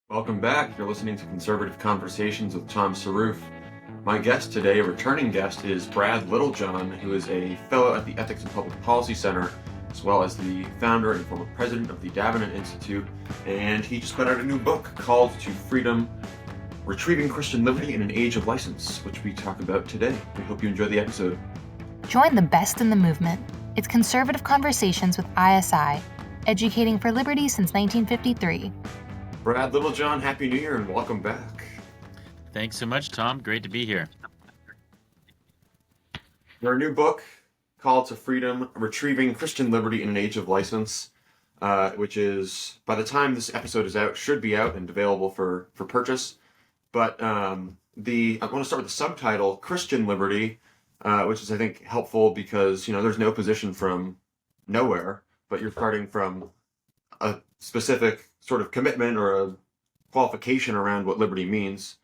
Welcome back. You're listening to Conservative Conversations with Tom Saruf. My guest today, a returning guest, is Brad Littlejohn, who is a fellow at the Ethics and Public Policy Center, as well as the founder and former president of the Davenant Institute. And he just put out a new book called To Freedom, Retrieving Christian Liberty in an Age of License, which we talk about today. We hope you enjoy the episode. Join the best in the movement. It's Conservative Conversations with ISI, educating for liberty since 1953. Brad Littlejohn, Happy New Year and welcome back. Thanks so much, Tom. Great to be here. Your new book, called To Freedom, Retrieving Christian Liberty in an Age of License, which is, by the time this episode is out, should be out and available for purchase. But I want to start with the subtitle, Christian Liberty, which is, I think, helpful because, there's no position from nowhere, but you're starting from a specific sort of commitment or a qualification around what liberty means.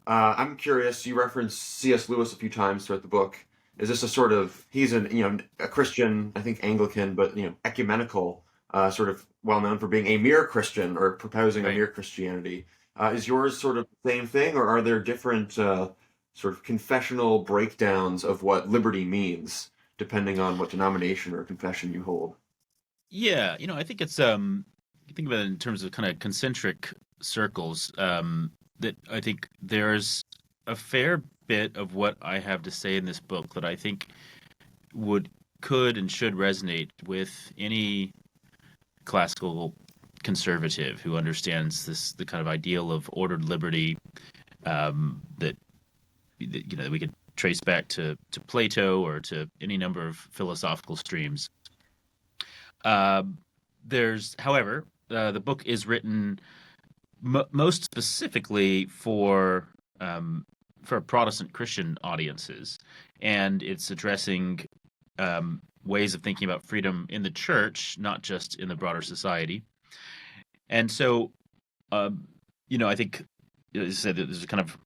I'm curious, you referenced C.S. Lewis a few times throughout the book. Is this a sort of, he's a Christian, I think Anglican, but, ecumenical, sort of well-known for being a mere Christian or proposing a mere Christianity. Is yours sort of the same thing, or are there different sort of confessional breakdowns of what liberty means, depending on what denomination or confession you hold? Yeah, I think it's you think about it in terms of kind of concentric circles, that I think there's a fair bit of what I have to say in this book that I think could and should resonate with any classical conservative who understands the kind of ideal of ordered liberty, that we could trace back to Plato or to any number of philosophical streams. However, the book is written most specifically for Protestant Christian audiences, and it's addressing ways of thinking about freedom in the church, not just in the broader society. And so, I think, as I said, there's a kind of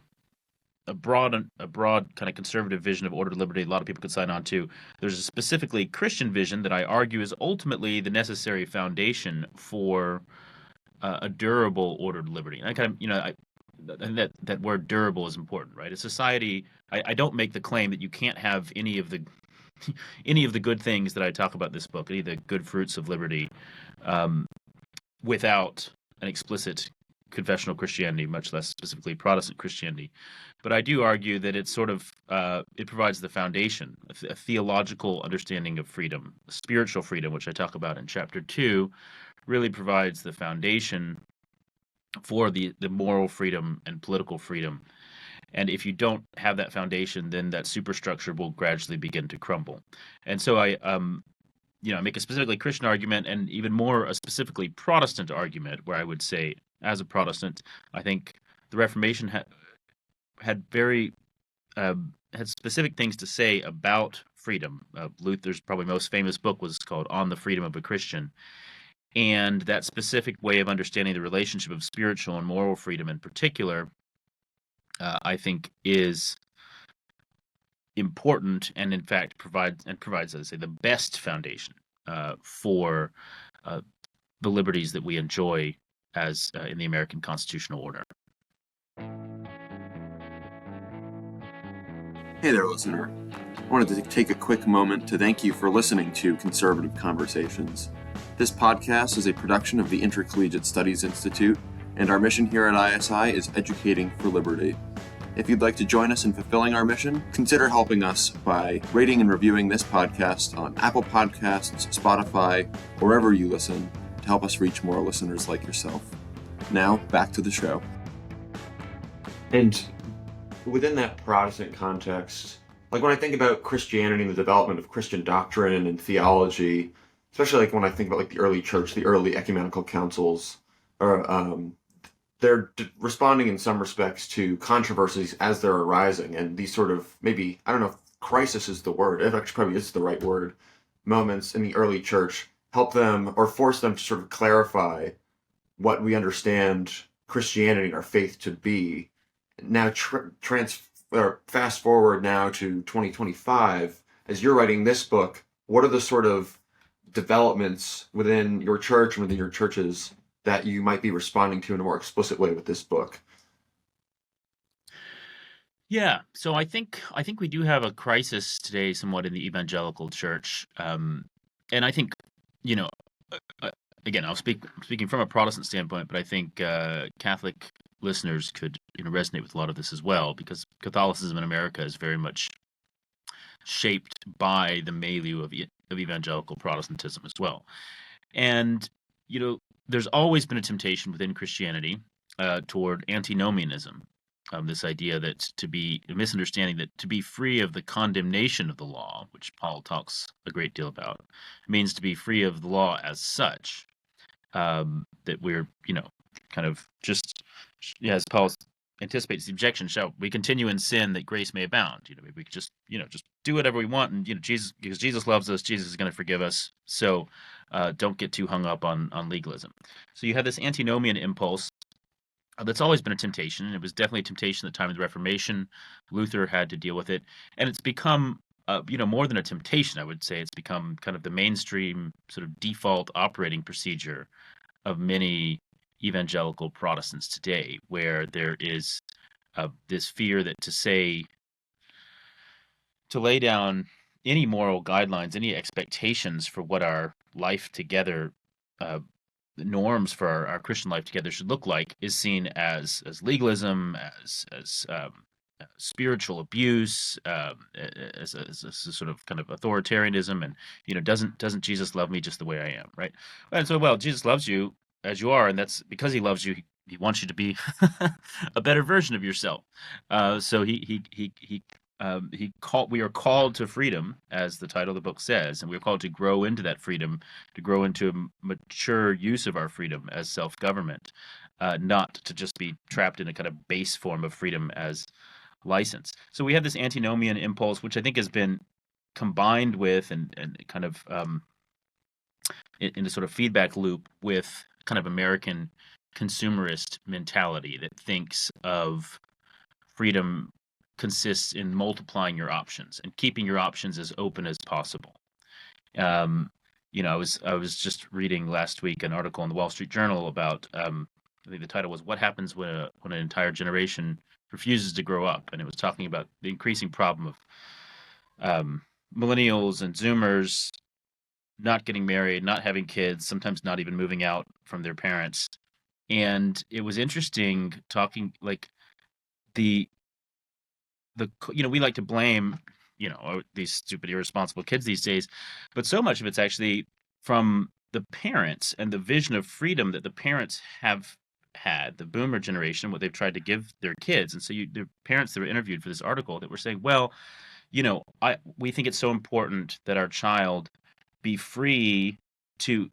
a broad kind of conservative vision of ordered liberty a lot of people could sign on to. There's a specifically Christian vision that I argue is ultimately the necessary foundation for a durable ordered liberty. And I kind of, I think that word durable is important, right? A society, I don't make the claim that you can't have any of the good things that I talk about in this book, any of the good fruits of liberty, without an explicit confessional Christianity, much less specifically Protestant Christianity. But I do argue that it's sort of it provides the foundation, a theological understanding of freedom, spiritual freedom, which I talk about in chapter 2, really provides the foundation for the moral freedom and political freedom. And if you don't have that foundation, then that superstructure will gradually begin to crumble. And so I make a specifically Christian argument, and even more a specifically Protestant argument, where I would say, as a Protestant, I think the Reformation had specific things to say about freedom. Luther's probably most famous book was called On the Freedom of a Christian. And that specific way of understanding the relationship of spiritual and moral freedom in particular, I think is important, and in fact provides, as I say, the best foundation for the liberties that we enjoy as in the American constitutional order. Hey there, listener. I wanted to take a quick moment to thank you for listening to Conservative Conversations. This podcast is a production of the Intercollegiate Studies Institute, and our mission here at ISI is educating for liberty. If you'd like to join us in fulfilling our mission, consider helping us by rating and reviewing this podcast on Apple Podcasts, Spotify, wherever you listen, to help us reach more listeners like yourself. Now, back to the show. And within that Protestant context, like when I think about Christianity and the development of Christian doctrine and theology, especially like when I think about like the early church, the early ecumenical councils, or they're responding in some respects to controversies as they're arising, and these sort of, maybe, I don't know if crisis is the word, it actually probably is the right word, moments in the early church help them or force them to sort of clarify what we understand Christianity and our faith to be. Now, fast forward now to 2025, as you're writing this book, what are the sort of developments within your church and within your churches that you might be responding to in a more explicit way with this book? Yeah, so I think we do have a crisis today, somewhat in the evangelical church, and I think, you know, uh, again, I'm speaking from a Protestant standpoint, but I think Catholic listeners could, resonate with a lot of this as well, because Catholicism in America is very much shaped by the milieu of evangelical Protestantism as well. And, you know, there's always been a temptation within Christianity toward antinomianism. This idea that to be a misunderstanding that to be free of the condemnation of the law, which Paul talks a great deal about, means to be free of the law as such. That we're, kind of just, as Paul anticipates the objection, shall we continue in sin that grace may abound? Maybe we could just, just do whatever we want, and Jesus, because Jesus loves us, Jesus is going to forgive us. So don't get too hung up on legalism. So you have this antinomian impulse that's always been a temptation, and it was definitely a temptation at the time of the Reformation. Luther had to deal with it, and it's become, more than a temptation. I would say it's become kind of the mainstream sort of default operating procedure of many evangelical Protestants today, where there is this fear that to lay down any moral guidelines, any expectations for what our life together, uh, the norms for our Christian life together should look like, is seen as legalism, as spiritual abuse, as a sort of kind of authoritarianism, and doesn't Jesus love me just the way I am, right? And so, well, Jesus loves you as you are, and that's because he loves you. He wants you to be a better version of yourself. So we are called to freedom, as the title of the book says, and we're called to grow into that freedom, to grow into a mature use of our freedom as self-government, not to just be trapped in a kind of base form of freedom as license. So we have this antinomian impulse, which I think has been combined with and kind of in a sort of feedback loop with kind of American consumerist mentality that thinks of freedom consists in multiplying your options and keeping your options as open as possible. I was just reading last week an article in the Wall Street Journal about, I think the title was "What Happens when an Entire Generation Refuses to Grow Up," and it was talking about the increasing problem of millennials and Zoomers not getting married, not having kids, sometimes not even moving out from their parents. And it was interesting talking, like, the we like to blame, these stupid, irresponsible kids these days, but so much of it's actually from the parents and the vision of freedom that the parents have had, the boomer generation, what they've tried to give their kids. And so the parents that were interviewed for this article that were saying, well, we think it's so important that our child be free to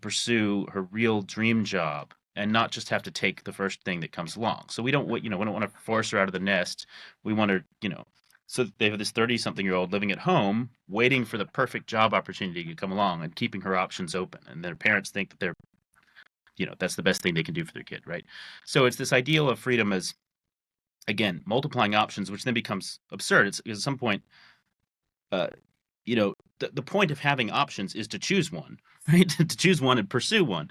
pursue her real dream job and not just have to take the first thing that comes along. So we don't want to force her out of the nest. We want her, so they have this 30-something-year-old living at home, waiting for the perfect job opportunity to come along and keeping her options open. And their parents think that that's the best thing they can do for their kid, right? So it's this ideal of freedom as, again, multiplying options, which then becomes absurd. It's at some point, the point of having options is to choose one, right? To choose one and pursue one.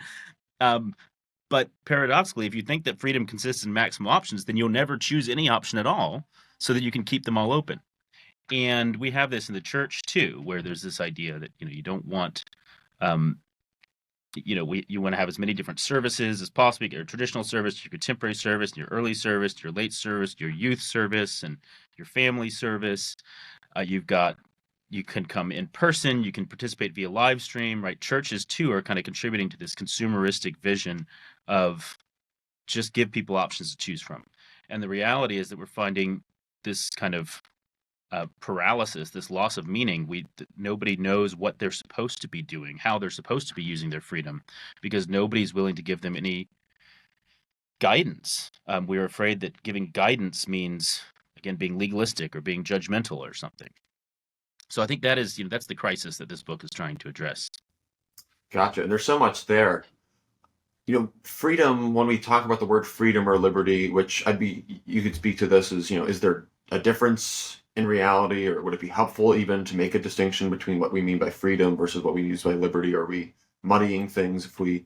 But paradoxically, if you think that freedom consists in maximum options, then you'll never choose any option at all so that you can keep them all open. And we have this in the church too, where there's this idea that, you don't want, you want to have as many different services as possible. You get your traditional service, your contemporary service, your early service, your late service, your youth service, and your family service. You can come in person, you can participate via live stream, right? Churches too are kind of contributing to this consumeristic vision of just give people options to choose from. And the reality is that we're finding this kind of paralysis, this loss of meaning. Nobody knows what they're supposed to be doing, how they're supposed to be using their freedom, because nobody's willing to give them any guidance. We're afraid that giving guidance means, again, being legalistic or being judgmental or something. So I think that's the crisis that this book is trying to address. Gotcha. And there's so much there. Freedom, when we talk about the word freedom or liberty, which you could speak to this as, is there a difference in reality, or would it be helpful even to make a distinction between what we mean by freedom versus what we use by liberty? Or are we muddying things if we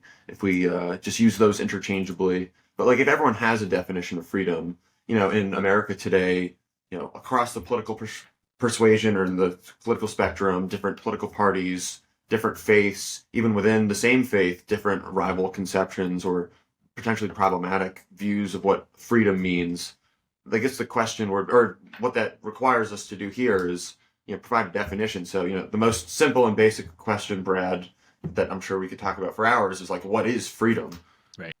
just use those interchangeably. But like if everyone has a definition of freedom, in America today, across the political persuasion or the political spectrum, different political parties, different faiths, even within the same faith, different rival conceptions or potentially problematic views of what freedom means. I guess the question or what that requires us to do here is provide a definition. So the most simple and basic question, Brad, that I'm sure we could talk about for hours is like, what is freedom? Right.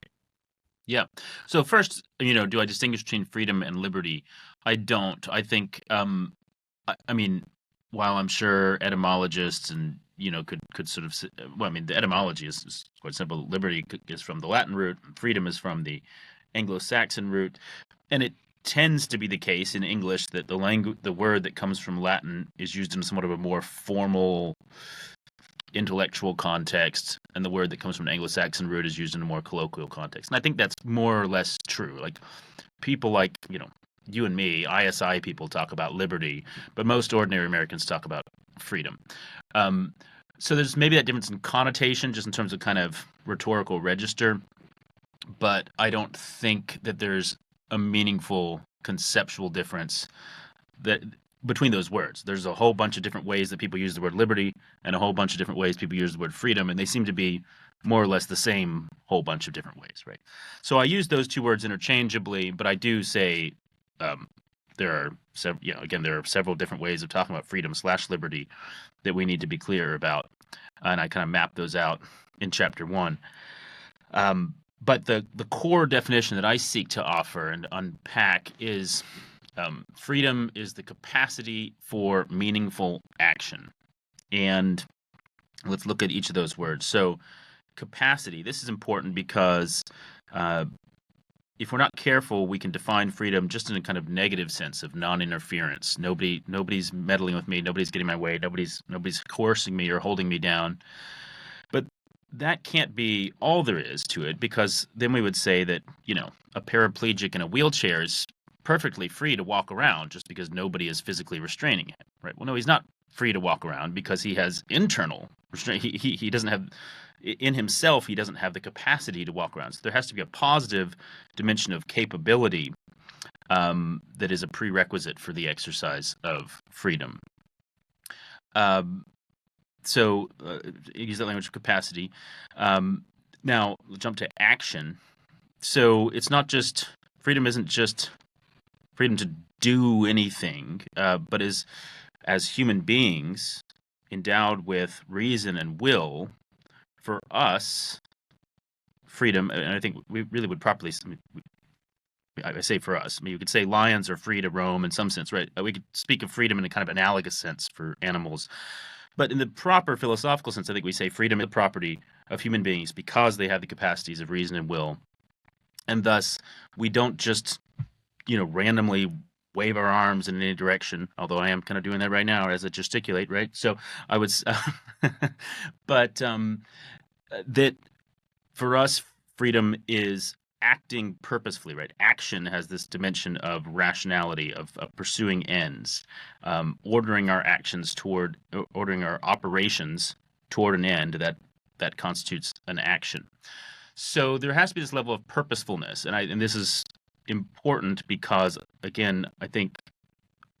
Yeah. So first, do I distinguish between freedom and liberty? I don't. I think, I mean, while I'm sure etymologists and could sort of, well, I mean, the etymology is quite simple. Liberty is from the Latin root, freedom is from the Anglo-Saxon root, and it tends to be the case in English that the word that comes from Latin is used in somewhat of a more formal intellectual context, and the word that comes from an Anglo-Saxon root is used in a more colloquial context. And I think that's more or less true. Like people like, you and me, ISI people talk about liberty, but most ordinary Americans talk about freedom. So there's maybe that difference in connotation, just in terms of kind of rhetorical register, but I don't think that there's a meaningful conceptual difference that between those words. There's a whole bunch of different ways that people use the word liberty and a whole bunch of different ways people use the word freedom, and they seem to be more or less the same whole bunch of different ways, right? So I use those two words interchangeably, but I do say there are several, again, there are several different ways of talking about freedom/liberty that we need to be clear about, and I kind of map those out in chapter 1. But the core definition that I seek to offer and unpack is freedom is the capacity for meaningful action. And let's look at each of those words. So capacity, this is important because if we're not careful, we can define freedom just in a kind of negative sense of non-interference. Nobody's meddling with me, nobody's getting my way, nobody's coercing me or holding me down. But that can't be all there is to it, because then we would say that, a paraplegic in a wheelchair is perfectly free to walk around just because nobody is physically restraining him, right? Well, no, he's not free to walk around because he has internal restraint. He doesn't have, in himself, he doesn't have the capacity to walk around. So there has to be a positive dimension of capability that is a prerequisite for the exercise of freedom. So use that language of capacity. Now, we'll jump to action. So it's not just, freedom isn't just freedom to do anything, but as human beings endowed with reason and will, for us, freedom, and I think we really would properly, I say for us, you could say lions are free to roam in some sense, right? We could speak of freedom in a kind of analogous sense for animals. But in the proper philosophical sense, I think we say freedom is the property of human beings because they have the capacities of reason and will. And thus, we don't just, randomly wave our arms in any direction, although I am kind of doing that right now as I gesticulate, right? So I would, but that for us, freedom is acting purposefully, right? Action has this dimension of rationality, of pursuing ends, ordering our operations toward an end that constitutes an action. So there has to be this level of purposefulness, and this is important because, again, I think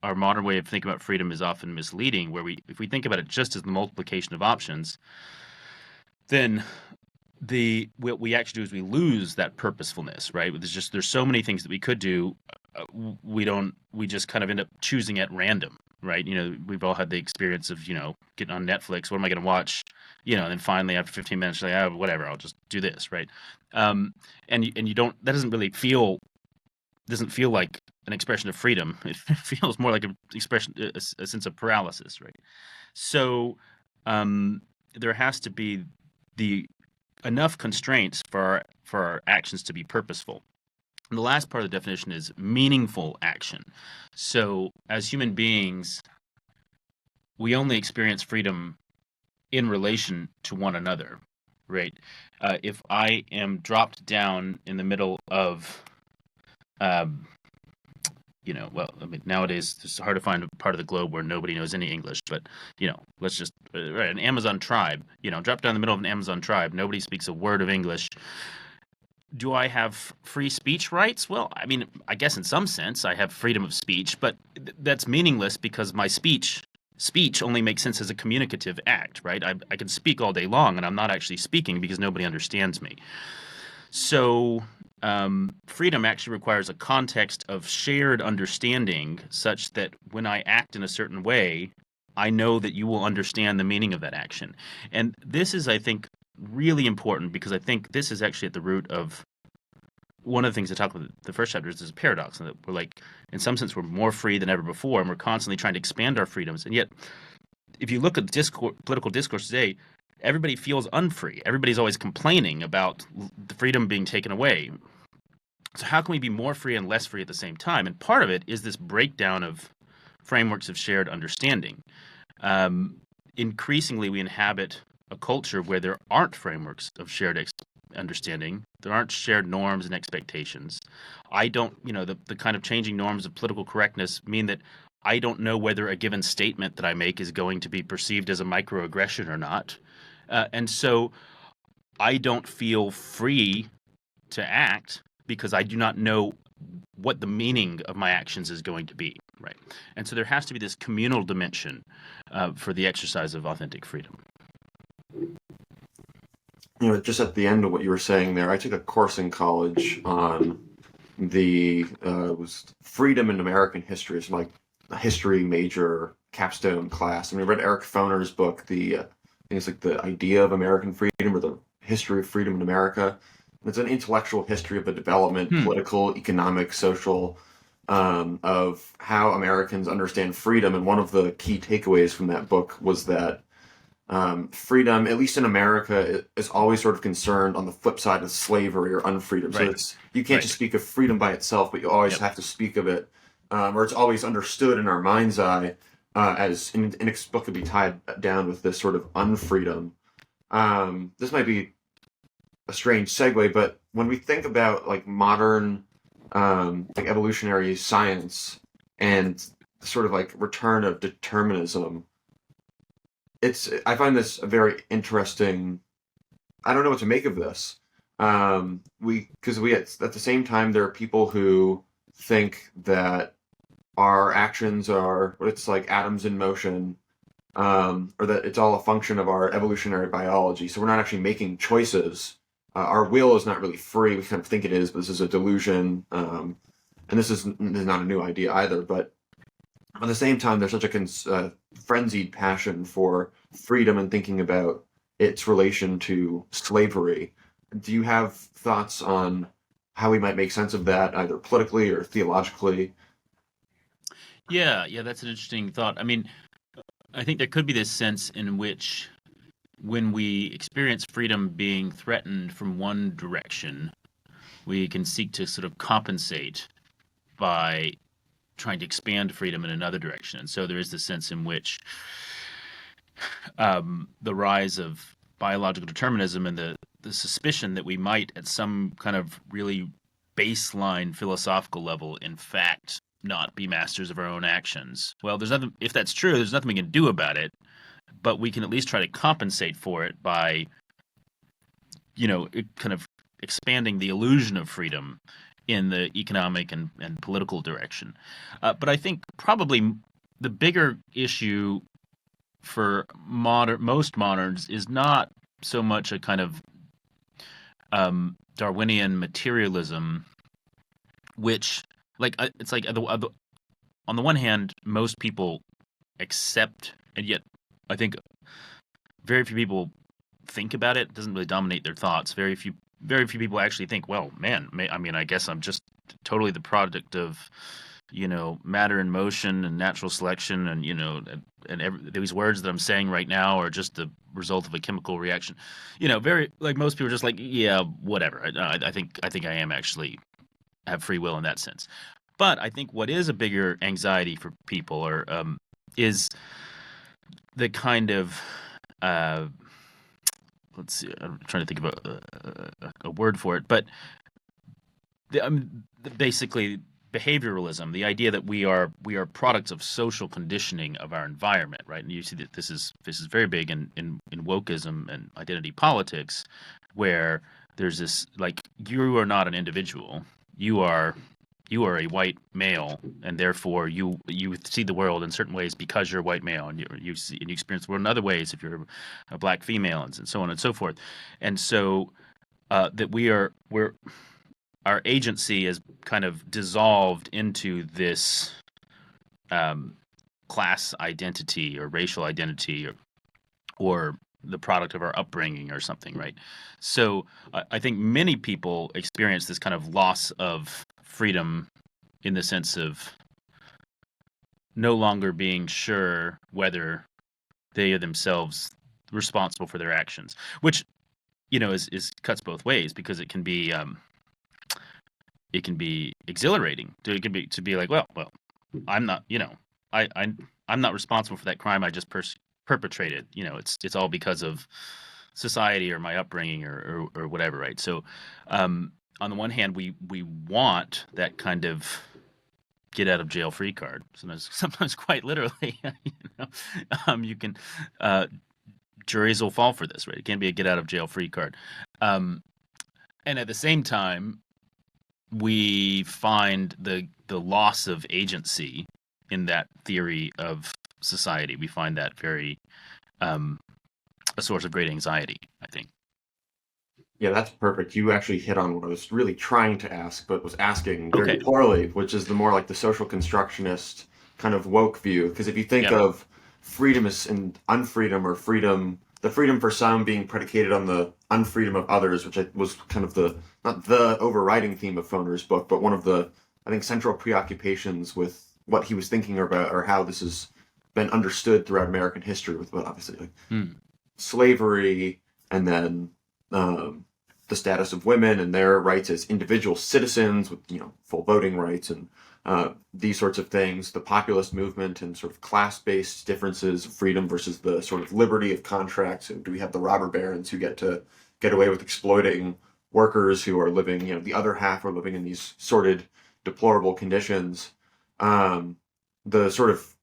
our modern way of thinking about freedom is often misleading, where if we think about it just as the multiplication of options, then what we actually do is we lose that purposefulness, right? There's so many things that we could do, we just kind of end up choosing at random, right? We've all had the experience of, getting on Netflix, what am I going to watch? And then finally after 15 minutes, you're like, whatever, I'll just do this, right? And you don't, that doesn't feel like an expression of freedom. It feels more like an expression, a sense of paralysis, right? So there has to be enough constraints for our actions to be purposeful. And the last part of the definition is meaningful action. So as human beings, we only experience freedom in relation to one another, right? If I am dropped down in the middle of well, I mean, nowadays it's hard to find a part of the globe where nobody knows any English, but, let's just, right, an Amazon tribe, drop down the middle of an Amazon tribe, nobody speaks a word of English. Do I have free speech rights? Well, I mean, I guess in some sense I have freedom of speech, but that's meaningless because my speech only makes sense as a communicative act, right? I can speak all day long and I'm not actually speaking because nobody understands me. So, freedom actually requires a context of shared understanding such that when I act in a certain way, I know that you will understand the meaning of that action. And this is, I think, really important because I think this is actually at the root of one of the things I talk about in the first chapter is this paradox, and that we're like, in some sense, we're more free than ever before, and we're constantly trying to expand our freedoms. And yet, if you look at the political discourse today, everybody feels unfree. Everybody's always complaining about the freedom being taken away. So how can we be more free and less free at the same time? And part of it is this breakdown of frameworks of shared understanding. Increasingly, we inhabit a culture where there aren't frameworks of shared understanding. There aren't shared norms and expectations. I don't, the kind of changing norms of political correctness mean that I don't know whether a given statement that I make is going to be perceived as a microaggression or not. And so I don't feel free to act because I do not know what the meaning of my actions is going to be, right? And so there has to be this communal dimension for the exercise of authentic freedom. Just at the end of what you were saying there, I took a course in college on it was freedom in American history. It's like a history major capstone class. I mean, I read Eric Foner's book, I think it's like The Idea of American Freedom or The History of Freedom in America. It's an intellectual history of the development, political, economic, social, of how Americans understand freedom. And one of the key takeaways from that book was that freedom, at least in America, is always sort of concerned on the flip side of slavery or unfreedom. Right. So you can't just speak of freedom by itself, but you always have to speak of it, or it's always understood in our mind's eye as inexplicably tied down with this sort of unfreedom. This might be a strange segue, but when we think about like modern like evolutionary science and sort of like return of determinism, I find this a very interesting. I don't know what to make of this. Because at the same time there are people who think that our actions are it's like atoms in motion, or that it's all a function of our evolutionary biology. So we're not actually making choices. Our will is not really free. We kind of think it is, but this is a delusion. And this is not a new idea either. But at the same time, there's such a frenzied passion for freedom and thinking about its relation to slavery. Do you have thoughts on how we might make sense of that, either politically or theologically? Yeah, that's an interesting thought. I mean, I think there could be this sense in which when we experience freedom being threatened from one direction, we can seek to sort of compensate by trying to expand freedom in another direction. And so there is this sense in which the rise of biological determinism and the suspicion that we might, at some kind of really baseline philosophical level, in fact, not be masters of our own actions. Well, there's nothing. If that's true, there's nothing we can do about it. But we can at least try to compensate for it by, kind of expanding the illusion of freedom in the economic and political direction. But I think probably the bigger issue for most moderns is not so much a kind of Darwinian materialism, which, it's like on the one hand, most people accept, and yet I think very few people think about it. It doesn't really dominate their thoughts. Very few people actually think, well, man, I mean, I guess I'm just totally the product of, matter in motion and natural selection, and these words that I'm saying right now are just the result of a chemical reaction. Very, like, most people are just like, yeah, whatever. I think I am actually have free will in that sense. But I think what is a bigger anxiety for people is the kind of let's see, I'm trying to think of a word for it, but basically behavioralism, the idea that we are products of social conditioning of our environment, right? And you see that this is very big in wokeism and identity politics, where there's this, like, you are not an individual, you are a white male, and therefore you see the world in certain ways because you're a white male, and you experience the world in other ways if you're a black female, and so on and so forth. And so that we're our agency is kind of dissolved into this class identity or racial identity, or the product of our upbringing or something, right? So I think many people experience this kind of loss of freedom in the sense of no longer being sure whether they are themselves responsible for their actions, which, is cuts both ways, because it can be exhilarating. It can be to be like, well, I'm not, I'm not responsible for that crime I just perpetrated. It's all because of society or my upbringing or whatever, right? So, on the one hand, we want that kind of get out of jail free card. Sometimes quite literally, you can juries will fall for this, right? It can be a get out of jail free card, and at the same time, we find the loss of agency in that theory of society. We find that very a source of great anxiety, I think. Yeah, that's perfect. You actually hit on what I was really trying to ask, but was asking very Okay. poorly, which is the more like the social constructionist kind of woke view. Because if you think Yep. of freedom and unfreedom, or freedom, the freedom for some being predicated on the unfreedom of others, which was kind of not the overriding theme of Foner's book, but one of the, I think, central preoccupations with what he was thinking about, or how this has been understood throughout American history, with, well, obviously, like slavery, and then the status of women and their rights as individual citizens with full voting rights, and these sorts of things, the populist movement, and sort of class-based differences of freedom versus the sort of liberty of contracts. And do we have the robber barons who get away with exploiting workers who are living, the other half are living in these sordid, deplorable conditions? The sort of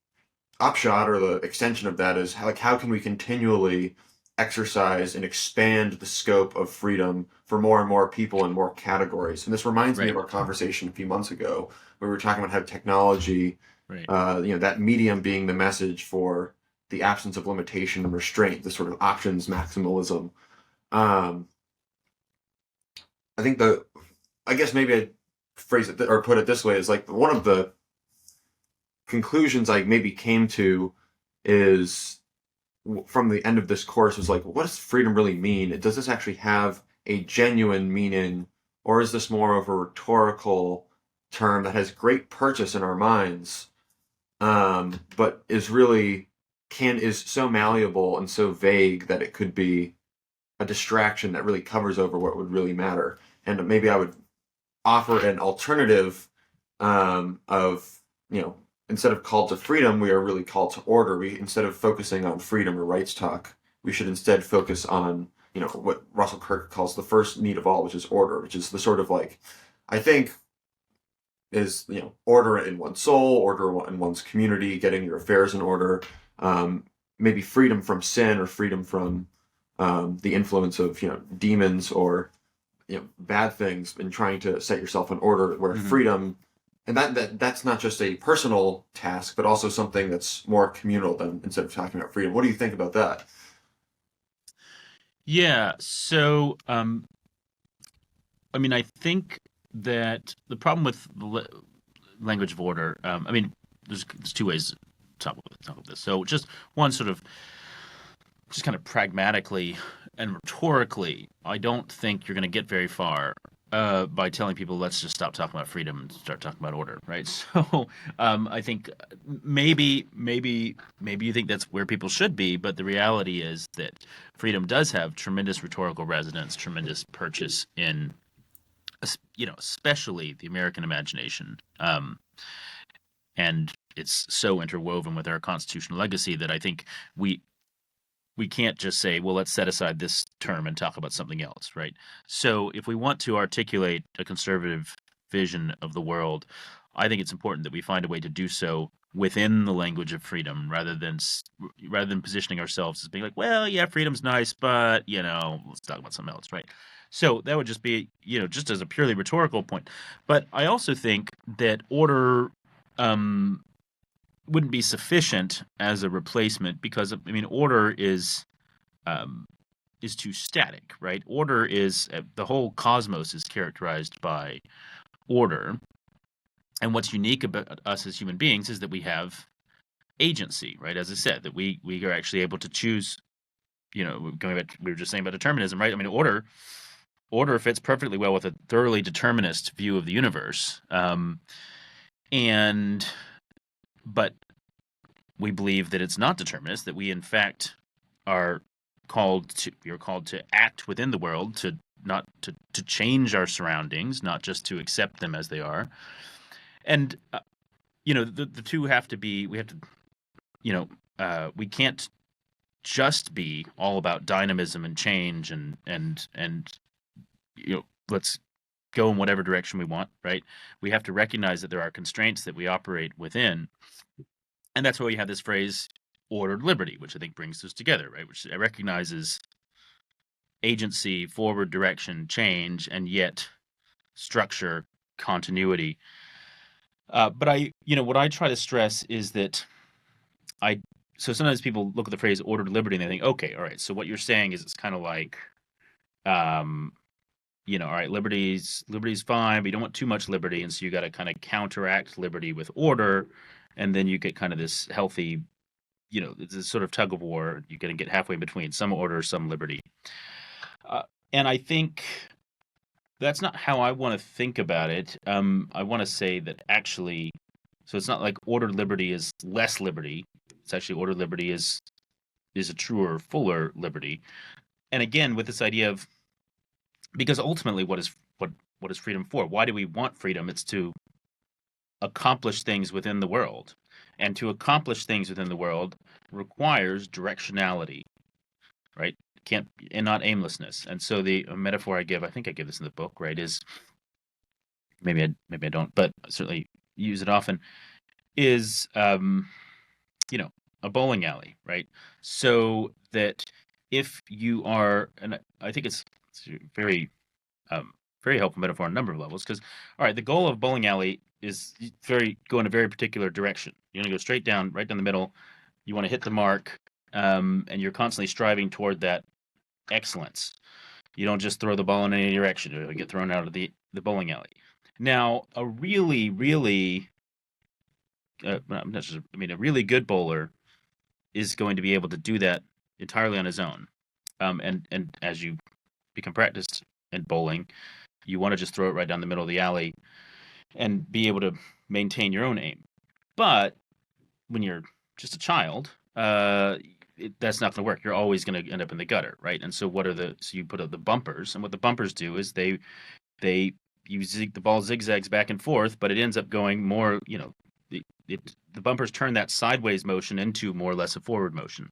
upshot, or the extension of that, is how can we continually exercise and expand the scope of freedom for more and more people in more categories. And this reminds me of our conversation a few months ago, where we were talking about how technology, Right. That medium being the message for the absence of limitation and restraint, the sort of options maximalism. I think I guess maybe I'd phrase it or put it this way, is like one of the conclusions I maybe came to is, from the end of this course, was like, what does freedom really mean? Does this actually have a genuine meaning, or is this more of a rhetorical term that has great purchase in our minds, but is so malleable and so vague that it could be a distraction that really covers over what would really matter? And maybe I would offer an alternative of, instead of called to freedom, we are really called to order. Instead of focusing on freedom or rights talk, we should instead focus on, what Russell Kirk calls the first need of all, which is order, which is the sort of, like, I think is, order in one's soul, order in one's community, getting your affairs in order, maybe freedom from sin, or freedom from the influence of, demons, or, bad things, and trying to set yourself in order, where freedom. And that's not just a personal task, but also something that's more communal than, instead of talking about freedom. What do you think about that? Yeah. So, I think that the problem with the language of order, there's two ways to talk about this. So, just one, sort of, just kind of pragmatically and rhetorically, I don't think you're going to get very far by telling people, let's just stop talking about freedom and start talking about order, right? So I think maybe you think that's where people should be, but the reality is that freedom does have tremendous rhetorical resonance, tremendous purchase in, especially the American imagination, and it's so interwoven with our constitutional legacy that I think we can't just say, well, let's set aside this term and talk about something else, right? So if we want to articulate a conservative vision of the world, I think it's important that we find a way to do so within the language of freedom, rather than positioning ourselves as being like, well, yeah, freedom's nice, but let's talk about something else, right? So that would just be, just as a purely rhetorical point. But I also think that order um, wouldn't be sufficient as a replacement because, I mean, order um, is too static, right? Order is the whole cosmos is characterized by order. And what's unique about us as human beings is that we have agency, right? As I said, that we are actually able to choose. Going back, we were just saying about determinism, right? I mean, order fits perfectly well with a thoroughly determinist view of the universe, and but we believe that it's not determinist. That we, in fact, are we are called to act within the world, to not to change our surroundings, not just to accept them as they are. And the two have to be. We have to. We can't just be all about dynamism and change and let's go in whatever direction we want, right? We have to recognize that there are constraints that we operate within, and that's why we have this phrase ordered liberty, which I think brings us together, right? Which recognizes agency, forward direction, change, and yet structure, continuity. But what I try to stress is that I so sometimes people look at the phrase ordered liberty and they think, okay, all right, so what you're saying is it's kind of like, um, all right, liberty's fine, but you don't want too much liberty, and so you got to kind of counteract liberty with order, and then you get kind of this healthy, this sort of tug of war. You're going to get halfway in between, some order, some liberty. And I think that's not how I want to think about it. I want to say that actually, so it's not like ordered liberty is less liberty. It's actually ordered liberty is a truer, fuller liberty. And again, with this idea of, because ultimately, what is freedom for? Why do we want freedom? It's to accomplish things within the world, and to accomplish things within the world requires directionality, right? Can't and not aimlessness. And so the metaphor I give, I think I give this in the book, right, is maybe I don't, but I certainly use it often. Is a bowling alley, right? So that if you are, and I think it's very very helpful metaphor on a number of levels, because all right, the goal of bowling alley is go in a very particular direction. You're going to go straight down, right down the middle. You want to hit the mark, and you're constantly striving toward that excellence. You don't just throw the ball in any direction; it'll get thrown out of the bowling alley. Now, a really, really, not just, I mean, a really good bowler is going to be able to do that entirely on his own. And as you become practiced in bowling, you want to just throw it right down the middle of the alley and be able to maintain your own aim. But when you're just a child, that's not going to work. You're always going to end up in the gutter, right? And so so you put up the bumpers, and what the bumpers do is the ball zigzags back and forth, but it ends up going more, the bumpers turn that sideways motion into more or less a forward motion.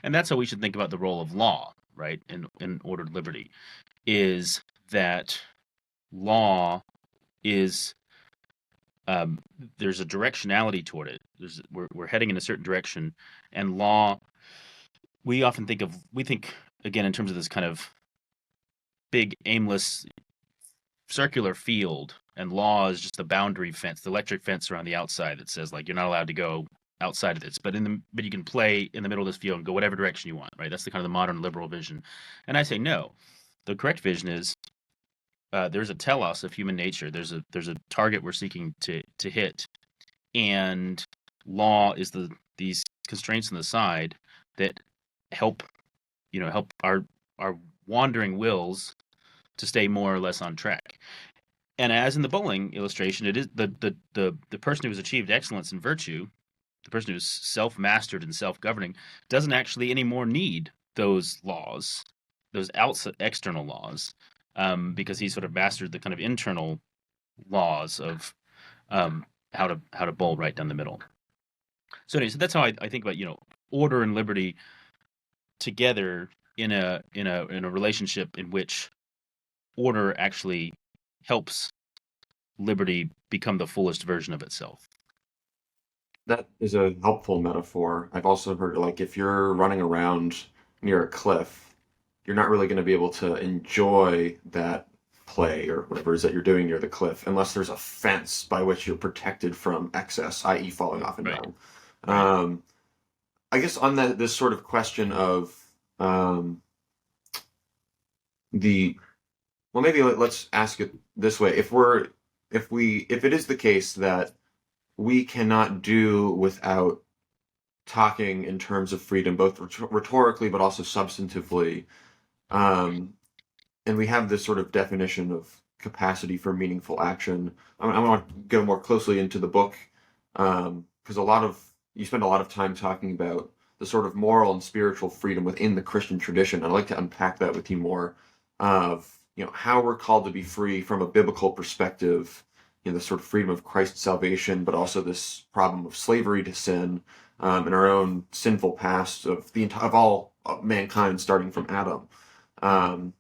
And that's how we should think about the role of law, right? In ordered liberty, is that law is there's a directionality toward it. We're heading in a certain direction, and law, we think again in terms of this kind of big aimless circular field, and law is just the boundary fence, the electric fence around the outside that says like you're not allowed to go outside of this, but you can play in the middle of this field and go whatever direction you want, right? That's the kind of the modern liberal vision. And I say no. The correct vision is there's a telos of human nature. There's a target we're seeking to hit, and law is these constraints on the side that help our wandering wills to stay more or less on track. And as in the bowling illustration, it is the person who has achieved excellence in virtue, the person who's self-mastered and self-governing, doesn't actually anymore need those laws, those external laws, because he sort of mastered the kind of internal laws of how to bowl right down the middle. So anyway, so that's how I think about order and liberty together in a relationship in which order actually helps liberty become the fullest version of itself. That is a helpful metaphor. I've also heard like if you're running around near a cliff, you're not really going to be able to enjoy that play or whatever it is that you're doing near the cliff unless there's a fence by which you're protected from excess, i.e., falling off and Right. down. Right. Um, I guess on this sort of question of um, the well, maybe let's ask it this way: if it is the case that we cannot do without talking in terms of freedom, both rhetorically but also substantively. Um, and we have this sort of definition of capacity for meaningful action. I want to go more closely into the book because you spend a lot of time talking about the sort of moral and spiritual freedom within the Christian tradition. I'd like to unpack that with you more of how we're called to be free from a biblical perspective, the sort of freedom of Christ's salvation, but also this problem of slavery to sin and our own sinful past of all of mankind, starting from Adam. Um,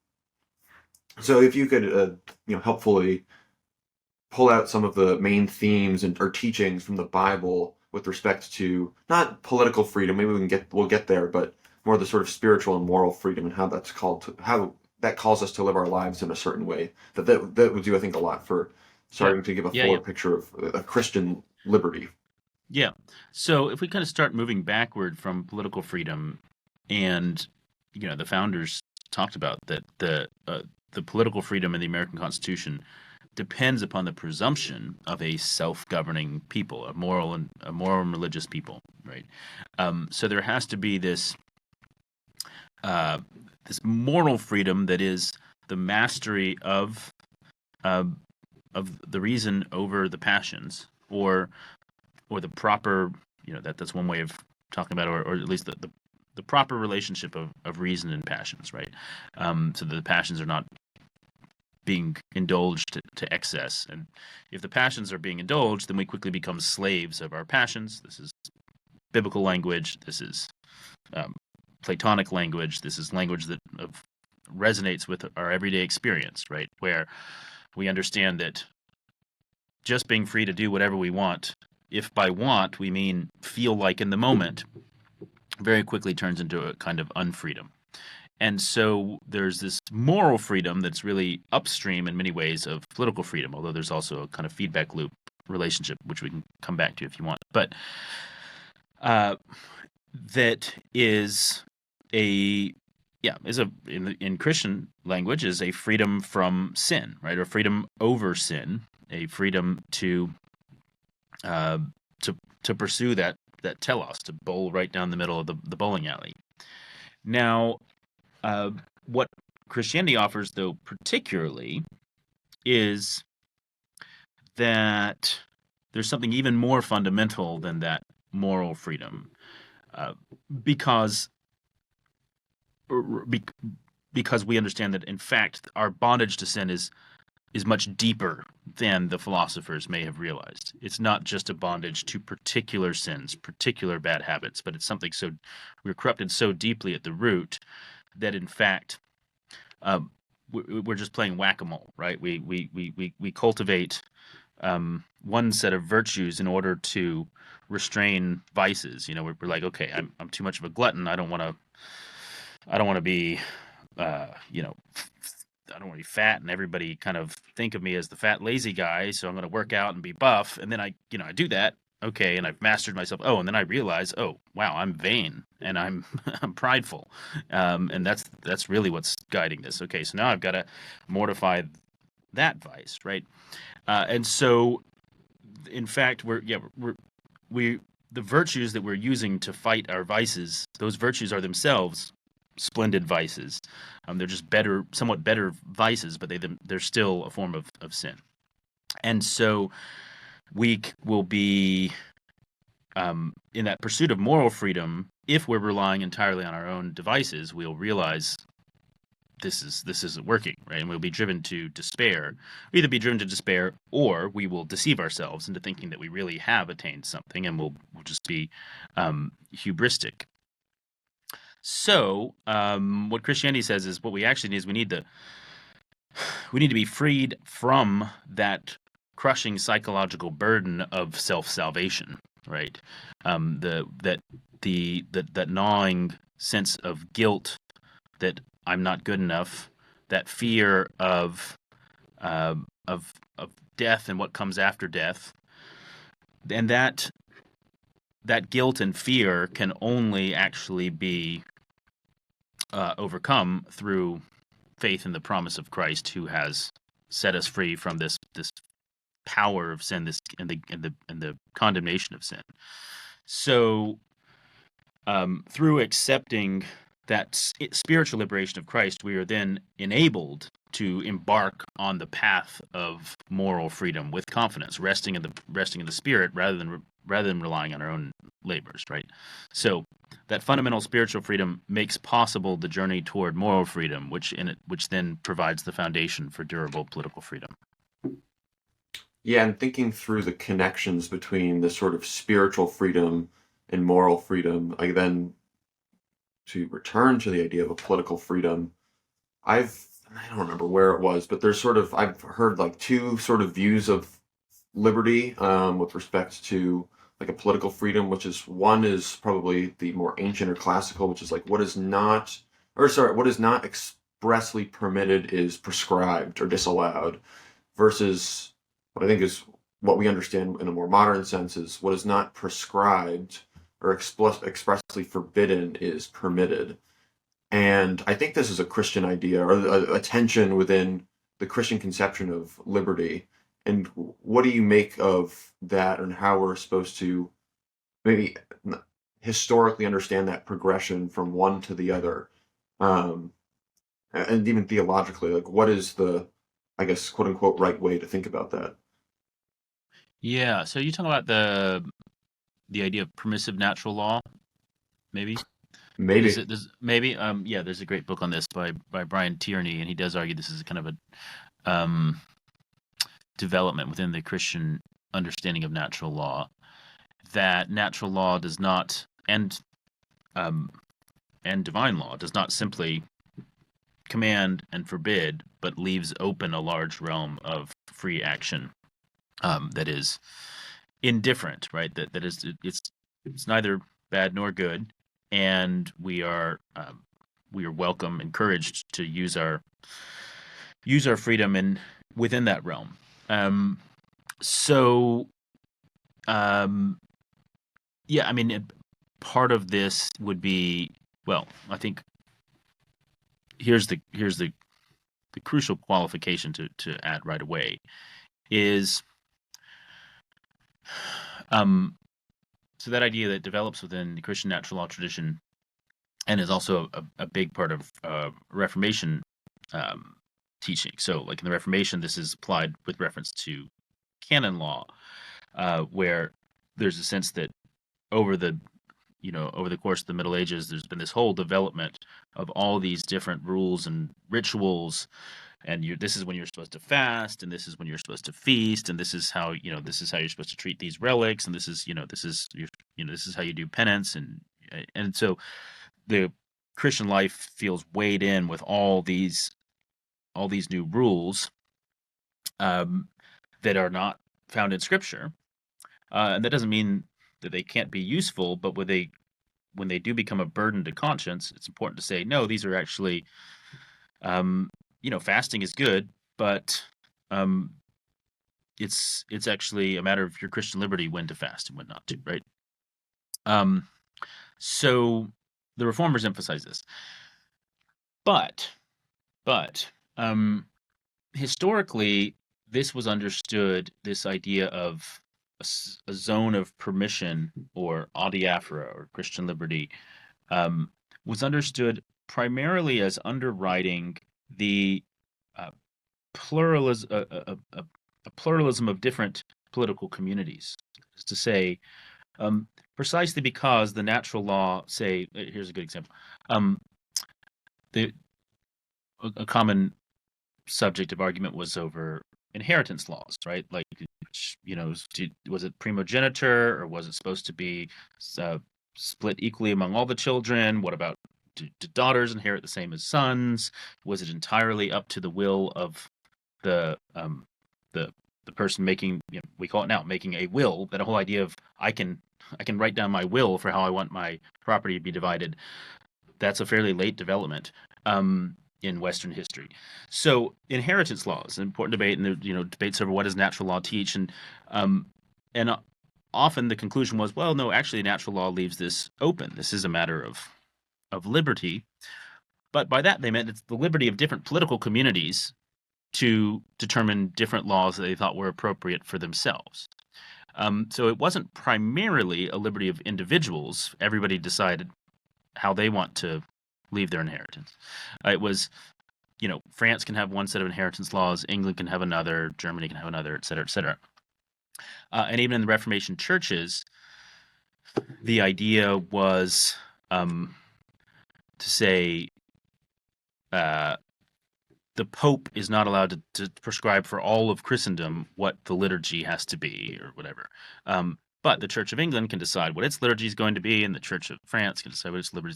so if you could, helpfully pull out some of the main themes or teachings from the Bible with respect to not political freedom, maybe we'll get there, but more the sort of spiritual and moral freedom and how that calls us to live our lives in a certain way. That would do, I think, a lot for Yeah. starting to give a Yeah. fuller Yeah. picture of a Christian liberty. Yeah. So if we kind of start moving backward from political freedom, and the founders talked about that the political freedom in the American Constitution depends upon the presumption of a self-governing people, a moral and religious people, right? So there has to be uh, this moral freedom that is the mastery uh, of the reason over the passions, or the proper, that's one way of talking about it, or at least the proper relationship of reason and passions, right? So that the passions are not being indulged to excess. And if the passions are being indulged, then we quickly become slaves of our passions. This is biblical language. This is um, Platonic language. This is language that resonates with our everyday experience, right? Where we understand that just being free to do whatever we want, if by want we mean feel like in the moment, very quickly turns into a kind of unfreedom. And so there's this moral freedom that's really upstream in many ways of political freedom, although there's also a kind of feedback loop relationship, which we can come back to if you want. But that is a in Christian language is a freedom from sin, right? Or freedom over sin, a freedom uh, to pursue that telos, to bowl right down the middle of the bowling alley. Now, what Christianity offers, though, particularly, is that there's something even more fundamental than that moral freedom, uh, because because we understand that, in fact, our bondage to sin is much deeper than the philosophers may have realized. It's not just a bondage to particular sins, particular bad habits, but it's something so we're corrupted so deeply at the root that, in fact, we're just playing whack-a-mole, right? We cultivate one set of virtues in order to restrain vices. We're like, okay, I'm too much of a glutton. I don't want to be, I don't want to be fat, and everybody kind of think of me as the fat, lazy guy. So I'm going to work out and be buff, and then I do that. Okay, and I've mastered myself. Oh, and then I realize, oh wow, I'm vain and I'm I'm prideful, and that's really what's guiding this. Okay, so now I've got to mortify that vice, right? And so, in fact, we the virtues that we're using to fight our vices, those virtues are themselves splendid vices. They're just somewhat better vices, but they're still a form of sin. And so will be in that pursuit of moral freedom. If we're relying entirely on our own devices, we'll realize this isn't working, right? And we'll be driven to despair. We'll either be driven to despair, or we will deceive ourselves into thinking that we really have attained something, and we'll just be hubristic. So, what Christianity says is what we actually need is we need to be freed from that crushing psychological burden of self-salvation, right? That gnawing sense of guilt that I'm not good enough, that fear of death and what comes after death, and that guilt and fear can only actually be overcome through faith in the promise of Christ, who has set us free from this power of sin, this and the condemnation of sin. So, through accepting that spiritual liberation of Christ, we are then enabled to embark on the path of moral freedom with confidence, resting in the Spirit rather than relying on our own labors. Right. So that fundamental spiritual freedom makes possible the journey toward moral freedom, which then provides the foundation for durable political freedom. Yeah, and thinking through the connections between the sort of spiritual freedom and moral freedom, then to return to the idea of a political freedom, I don't remember where it was, but I've heard like two sort of views of liberty with respect to like a political freedom, which is one is probably the more ancient or classical, which is like what is not expressly permitted is prescribed or disallowed, versus what I think is what we understand in a more modern sense is what is not prescribed or expressly forbidden is permitted. And I think this is a Christian idea, or a tension within the Christian conception of liberty. And what do you make of that, and how we're supposed to maybe historically understand that progression from one to the other? And even theologically, like what is the, I guess, quote unquote, right way to think about that? Yeah. So you talk about the idea of permissive natural law, maybe? Maybe. Maybe? Yeah, there's a great book on this by Brian Tierney, and he does argue this is kind of a development within the Christian understanding of natural law, that natural law does not, and divine law does not simply command and forbid, but leaves open a large realm of free action that is indifferent, right? That is, it's neither bad nor good, and we are welcome, encouraged to use our freedom within that realm. So, yeah, I mean, part of this would be, well, I think here's the crucial qualification to add right away is, so that idea that develops within the Christian natural law tradition and is also a big part of Reformation teaching. So, like in the Reformation, this is applied with reference to canon law, where there's a sense that over the course of the Middle Ages, there's been this whole development of all these different rules and rituals, and this is when you're supposed to fast, and this is when you're supposed to feast, and this is how you're supposed to treat these relics, and this is how you do penance, and so the Christian life feels weighed in with all these new rules that are not found in Scripture, and that doesn't mean that they can't be useful, but when they do become a burden to conscience, it's important to say, no, these are actually, fasting is good, but it's actually a matter of your Christian liberty when to fast and when not to, right? So the Reformers emphasize this, but historically, this was understood. This idea of a zone of permission, or adiaphora, or Christian liberty, was understood primarily as underwriting the pluralism of different political communities. Is to say, precisely because the natural law, say, here's a good example. A common subject of argument was over inheritance laws, right? Like, was it primogeniture, or was it supposed to be split equally among all the children? What about, do daughters inherit the same as sons? Was it entirely up to the will of the the person making, we call it now making a will, that whole idea of I can write down my will for how I want my property to be divided. That's a fairly late development in Western history. So inheritance law is an important debate, and debates over what does natural law teach, um, and often the conclusion was, well, no, actually, natural law leaves this open. This is a matter of liberty, but by that they meant it's the liberty of different political communities to determine different laws that they thought were appropriate for themselves. So it wasn't primarily a liberty of individuals. Everybody decided how they want to leave their inheritance. It was, France can have one set of inheritance laws, England can have another, Germany can have another, et cetera, et cetera. And even in the Reformation churches, the idea was to say the Pope is not allowed to prescribe for all of Christendom what the liturgy has to be or whatever. But the Church of England can decide what its liturgy is going to be, and the Church of France can decide what its liturgy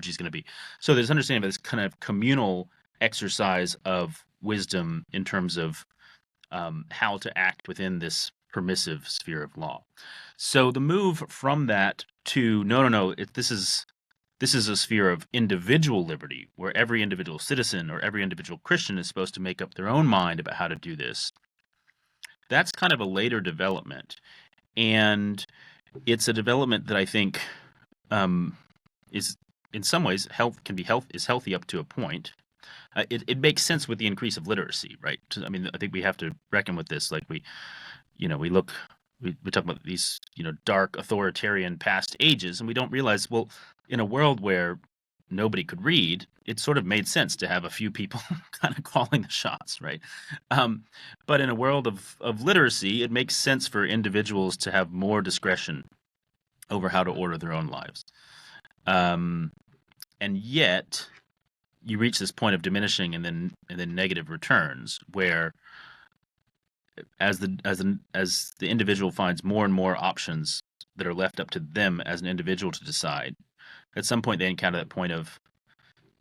is going to be. So there's understanding of this kind of communal exercise of wisdom in terms of how to act within this permissive sphere of law. So the move from that to no, this is a sphere of individual liberty, where every individual citizen or every individual Christian is supposed to make up their own mind about how to do this. That's kind of a later development. And it's a development that I think is in some ways is healthy up to a point. It makes sense with the increase of literacy, right? I mean, I think we have to reckon with this. Like we talk about these dark authoritarian past ages, and we don't realize, well, in a world where nobody could read, it sort of made sense to have a few people kind of calling the shots, right? But in a world of literacy, it makes sense for individuals to have more discretion over how to order their own lives. And yet, you reach this point of diminishing and then negative returns, where as the individual finds more and more options that are left up to them as an individual to decide, at some point they encounter that point of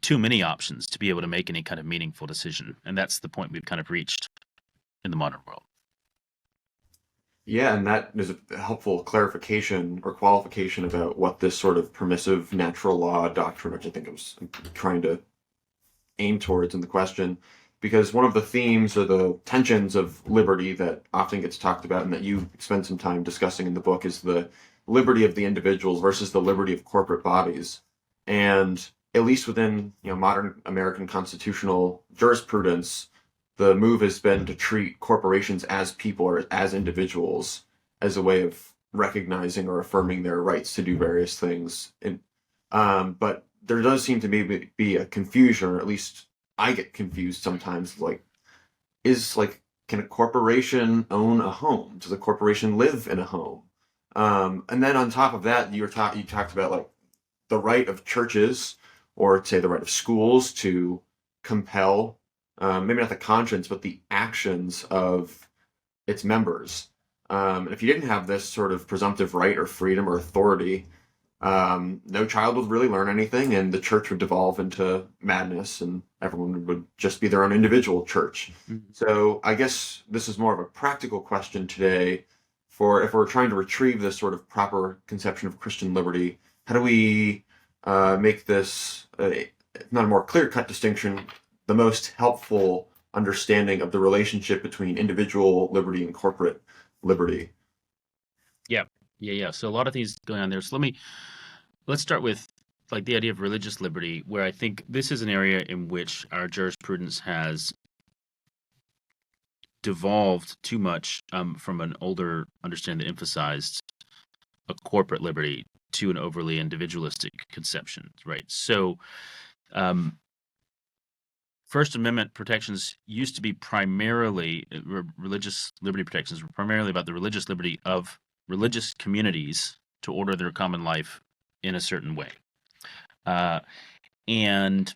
too many options to be able to make any kind of meaningful decision. And that's the point we've kind of reached in the modern world. Yeah, and that is a helpful clarification or qualification about what this sort of permissive natural law doctrine, which I think I was trying to aim towards in the question, because one of the themes or the tensions of liberty that often gets talked about and that you spend some time discussing in the book is the liberty of the individuals versus the liberty of corporate bodies. And at least within modern American constitutional jurisprudence, the move has been to treat corporations as people or as individuals as a way of recognizing or affirming their rights to do various things. But there does seem to be a confusion, or at least I get confused sometimes. Can a corporation own a home? Does a corporation live in a home? And then on top of that, you talked about the right of churches, or say the right of schools to compel, maybe not the conscience, but the actions of its members. And if you didn't have this sort of presumptive right or freedom or authority, no child would really learn anything, and the church would devolve into madness, and everyone would just be their own individual church. Mm-hmm. So I guess this is more of a practical question today for if we're trying to retrieve this sort of proper conception of Christian liberty, how do we make this, not a more clear-cut distinction, the most helpful understanding of the relationship between individual liberty and corporate liberty? Yeah. So a lot of things going on there. So let's start with the idea of religious liberty, where I think this is an area in which our jurisprudence has devolved too much from an older understanding that emphasized a corporate liberty to an overly individualistic conception, right? So First Amendment protections used to be primarily religious liberty protections were primarily about the religious liberty of religious communities to order their common life in a certain way. And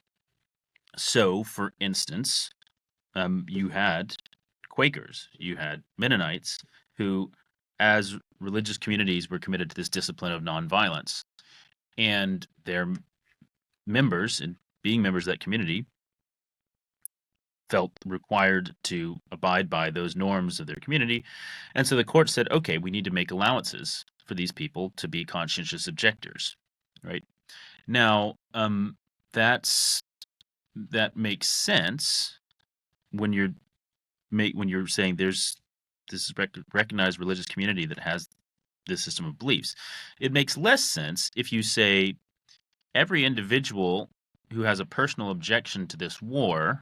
so, for instance, you had Quakers, you had Mennonites, who, as religious communities, were committed to this discipline of nonviolence. And their members, and being members of that community, felt required to abide by those norms of their community. And so the court said, okay, we need to make allowances for these people to be conscientious objectors, right? Now, that makes sense when you're saying there's this recognized religious community that has this system of beliefs. It makes less sense if you say every individual who has a personal objection to this war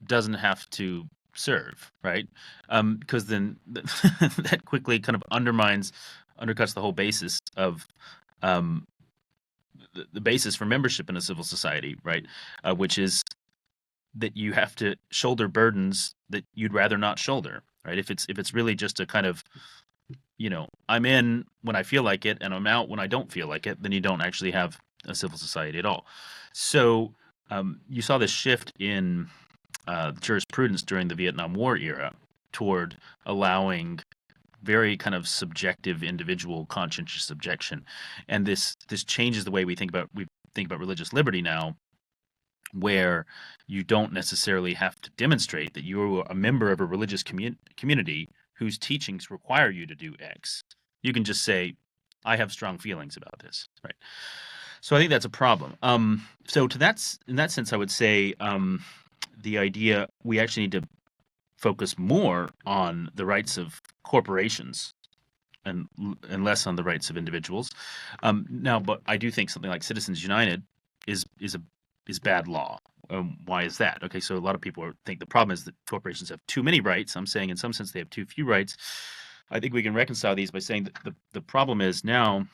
doesn't have to serve, right? Because then that quickly kind of undercuts the whole basis of the basis for membership in a civil society, right? Which is that you have to shoulder burdens that you'd rather not shoulder, right? If it's really just a kind of, I'm in when I feel like it and I'm out when I don't feel like it, then you don't actually have a civil society at all. So you saw this shift in jurisprudence during the Vietnam War era toward allowing very kind of subjective individual conscientious objection, and this changes the way we think about religious liberty now, where you don't necessarily have to demonstrate that you're a member of a religious community whose teachings require you to do X. You can just say, I have strong feelings about this, right? So I think that's a problem. So in that sense, I would say the idea we actually need to focus more on the rights of corporations and less on the rights of individuals. Now, but I do think something like Citizens United is bad law. Why is that? Okay, so a lot of people think the problem is that corporations have too many rights. I'm saying in some sense they have too few rights. I think we can reconcile these by saying that the problem is now,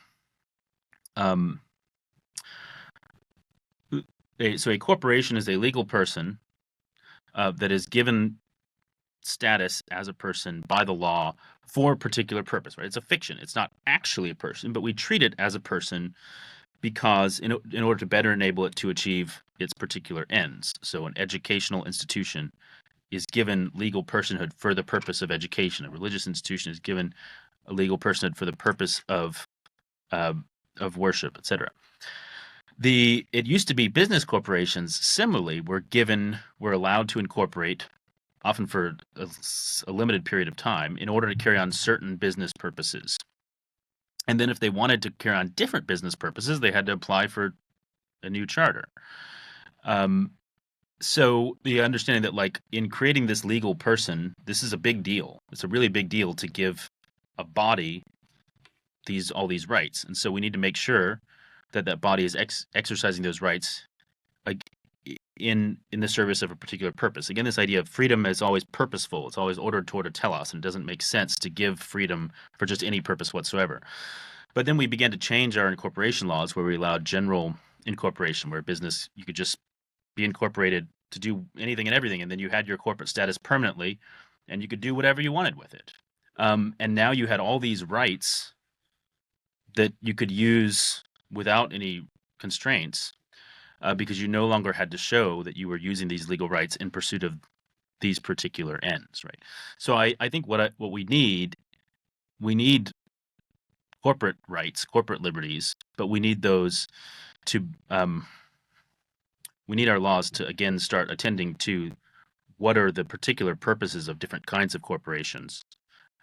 so a corporation is a legal person that is given status as a person by the law for a particular purpose, right? It's a fiction. It's not actually a person, but we treat it as a person because in order to better enable it to achieve its particular ends. So an educational institution is given legal personhood for the purpose of education. A religious institution is given a legal personhood for the purpose of worship, etc. It used to be business corporations similarly were allowed to incorporate, often for a limited period of time, in order to carry on certain business purposes. And then if they wanted to carry on different business purposes, they had to apply for a new charter. So the understanding that, like, in creating this legal person, this is a big deal. It's a really big deal to give a body all these rights. And so we need to make sure that body is exercising those rights in the service of a particular purpose. Again, this idea of freedom is always purposeful. It's always ordered toward a telos, and it doesn't make sense to give freedom for just any purpose whatsoever. But then we began to change our incorporation laws, where we allowed general incorporation, where business, you could just be incorporated to do anything and everything, and then you had your corporate status permanently, and you could do whatever you wanted with it. And now you had all these rights that you could use without any constraints, because you no longer had to show that you were using these legal rights in pursuit of these particular ends, right? So I think what we need corporate rights, corporate liberties, but we need those to we need our laws to again start attending to what are the particular purposes of different kinds of corporations,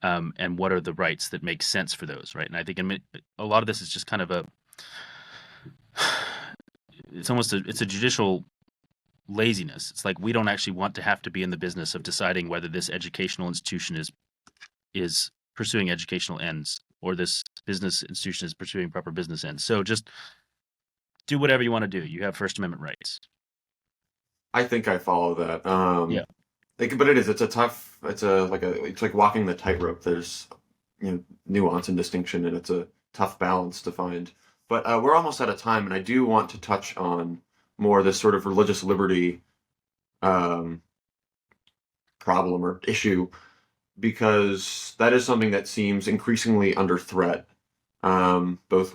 and what are the rights that make sense for those, right? And I think a lot of this is just kind of it's a judicial laziness. It's like we don't actually want to have to be in the business of deciding whether this educational institution is pursuing educational ends or this business institution is pursuing proper business ends. So just do whatever you want to do. You have First Amendment rights. I think I follow that. Yeah. But it's like walking the tightrope. There's nuance and distinction, and it's a tough balance to find. But we're almost out of time, and I do want to touch on more this sort of religious liberty problem or issue, because that is something that seems increasingly under threat. Both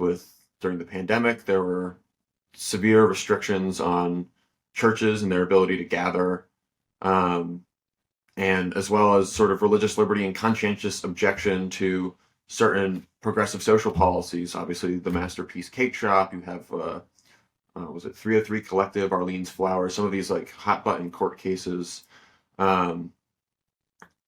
during the pandemic, there were severe restrictions on churches and their ability to gather, and as well as sort of religious liberty and conscientious objection to certain progressive social policies. Obviously, the Masterpiece Cake Shop. You have was it 303 Collective, Arlene's Flowers, some of these like hot button court cases um,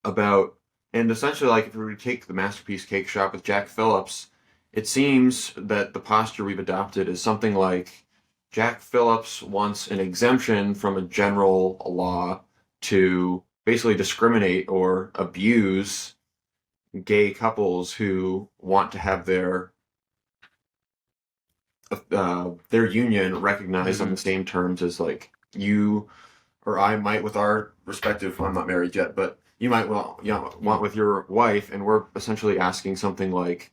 about, and essentially like if we take the Masterpiece Cake Shop with Jack Phillips, it seems that the posture we've adopted is something like Jack Phillips wants an exemption from a general law to basically discriminate or abuse gay couples who want to have their union recognized on the same terms as like you or I might with our respective. I'm not married yet, but you might want with your wife, and we're essentially asking something like,